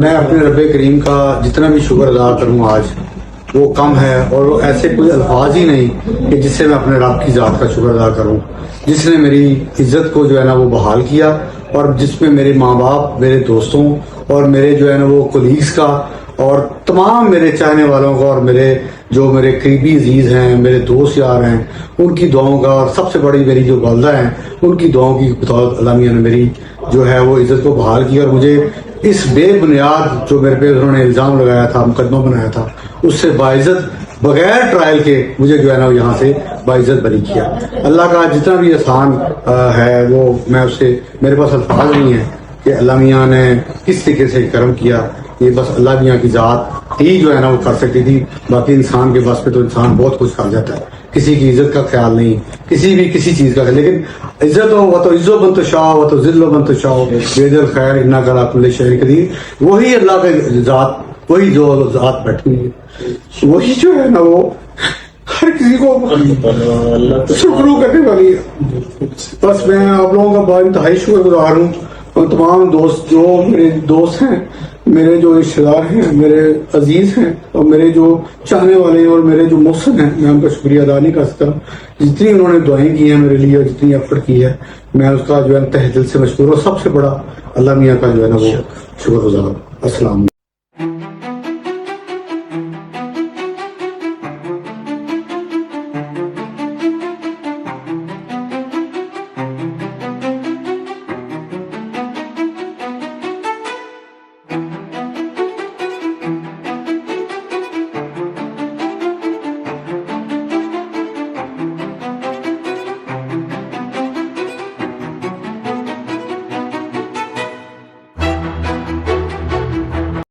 मैं अपने रब्बे करीम का जितना भी शुक्र अदा करूँ आज वो कम है, और ऐसे कोई अल्फाज ही नहीं कि जिससे मैं अपने रब की ज़ात का शुक्र अदा करूँ, जिसने मेरी इज्जत को जो है ना वो बहाल किया, और जिसमें मेरे माँ बाप, मेरे दोस्तों और मेरे जो है ना वो कोलीग्स का और तमाम मेरे चाहने वालों का और मेरे करीबी अजीज हैं, मेरे दोस्त यार हैं, उनकी दुआओं का, और सबसे बड़ी मेरी जो वालदा हैं उनकी दुआओं की बदौलत अल्लाह मियां ने मेरी जो है वो इज्जत को बहाल की, और मुझे इस बेबुनियाद जो मेरे पे उन्होंने इल्ज़ाम लगाया था, मुकदमा बनाया था, उससे बाइज्जत बगैर ट्रायल के मुझे जो है ना यहाँ से बाइज्जत बरी किया। अल्लाह का जितना भी एहसान है वो मैं उससे, मेरे पास अल्फाज नहीं है कि अल्लाह मियां ने किस तरीके से करम किया। ये बस अल्लाह मियां की ज़ात ही जो है ना वो कर सकती थी, बाकी इंसान के बस पे तो इंसान बहुत कुछ कर जाता है, किसी की इज्जत का ख्याल नहीं, किसी चीज़ का, लेकिन इज्जत हो वह तो इज्जो बन तो शाह, वह तो जिल्लो बन तो शाह, बेदल खैर इन्ना कला कुल्ले शहर कदीर, वही अल्लाह का ज़ात, वही जो ज़ात बैठी हुई है, वही जो है ना वो हर किसी को शुक्र करने वाली है। बस मैं आप लोगों का बहुत इंतहाई शुक्रगुजार हूँ, और तमाम दोस्त जो मेरे दोस्त हैं, मेरे जो रिश्तेदार हैं, मेरे अजीज हैं, और मेरे जो चाहने वाले हैं, और मेरे जो मुहसिन हैं, मैं उनका शुक्रिया अदा नहीं कर सकता। जितनी उन्होंने दुआएं की हैं मेरे लिए, और जितनी एफर्ट की है, मैं उसका जो है तहे दिल से मशकूर, और सबसे बड़ा अल्लाह मियां का जो है ना वो शुक्रगुजार। अस्सलाम।